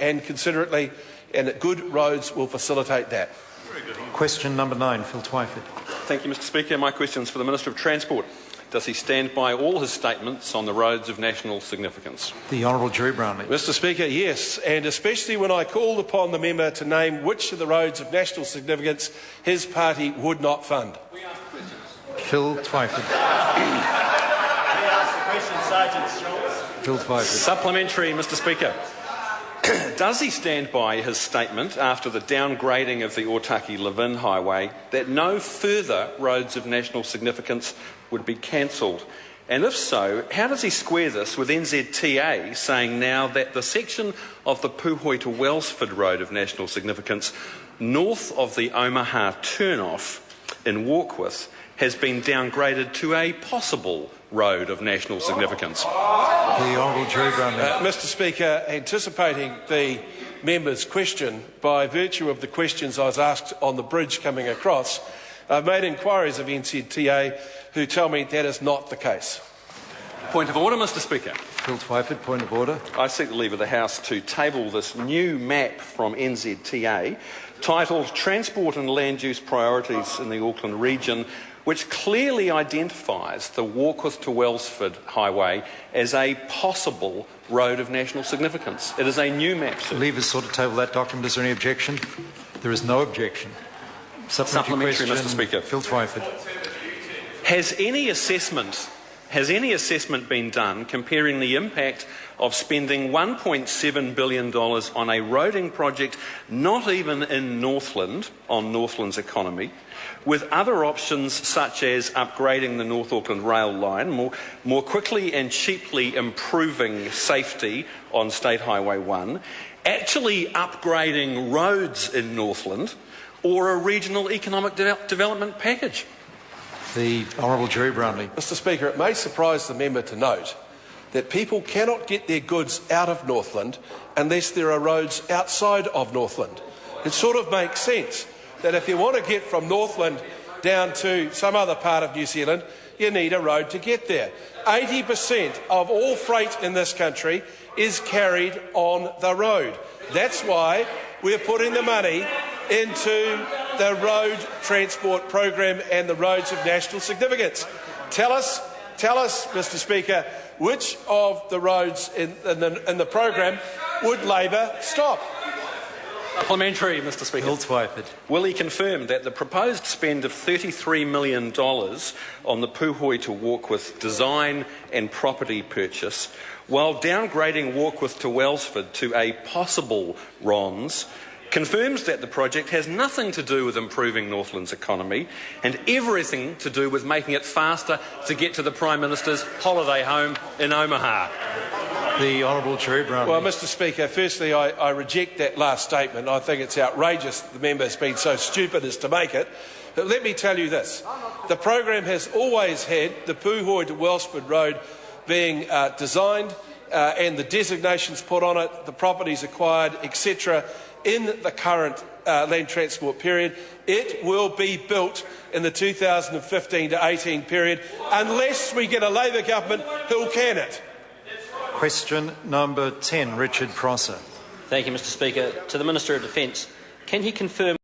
and considerately, and that good roads will facilitate that. Question number 9, Phil Twyford. Thank you, Mr Speaker. My question is for the Minister of Transport. Does he stand by all his statements on the roads of national significance? The Honourable Jerry Brownlee. Mr Speaker, yes, and especially when I called upon the member to name which of the roads of national significance his party would not fund. Phil Twyford. Phil Twyford. Supplementary, Mr Speaker. Does he stand by his statement after the downgrading of the Otaki-Levin Highway that no further roads of national significance would be cancelled? And if so, how does he square this with NZTA saying now that the section of the Puhoi to Wellsford Road of national significance north of the Omaha turnoff in Warkworth has been downgraded to a possible road of national significance? The Honourable Jerry Brownlee. Mr Speaker, anticipating the member's question, by virtue of the questions I was asked on the bridge coming across, I've made inquiries of NZTA who tell me that is not the case. Point of order, Mr Speaker. Phil Twyford, point of order. I seek the leave of the House to table this new map from NZTA titled Transport and Land Use Priorities in the Auckland Region, which clearly identifies the Warkworth to Wellsford Highway as a possible road of national significance. It is a new map, sir. Leave is sought to table that document. Is there any objection? There is no objection. Supplementary, question, Mr Speaker. Phil Twyford. Has any assessment been done comparing the impact of spending $1.7 billion on a roading project not even in Northland, on Northland's economy, with other options such as upgrading the North Auckland rail line, more quickly and cheaply improving safety on State Highway 1, actually upgrading roads in Northland, or a regional economic development package? The Honourable Jerry Brownlee. Mr Speaker, it may surprise the member to note that people cannot get their goods out of Northland unless there are roads outside of Northland. It sort of makes sense that if you want to get from Northland down to some other part of New Zealand, you need a road to get there. 80% of all freight in this country is carried on the road. That's why we're putting the money into the road transport program and the roads of national significance. Tell us, Mr Speaker, which of the roads in the program would Labor stop? Supplementary, Mr Speaker. Phil Twyford. Will he confirm that the proposed spend of $33 million on the Puhoi to Warkworth design and property purchase, while downgrading Warkworth to Wellsford to a possible RONS, confirms that the project has nothing to do with improving Northland's economy and everything to do with making it faster to get to the Prime Minister's holiday home in Omaha? The Honourable Jerry Brownlee. Well, Mr Speaker, firstly, I reject that last statement. I think it's outrageous the member has been so stupid as to make it. But let me tell you this. The program has always had the Puhoi to Wellsford Road being designed and the designations put on it, the properties acquired, etc., in the current land transport period. It will be built in the 2015 to 18 period unless we get a Labor government who'll can it. Question number 10, Richard Prosser. Thank you, Mr Speaker. To the Minister of Defence, can he confirm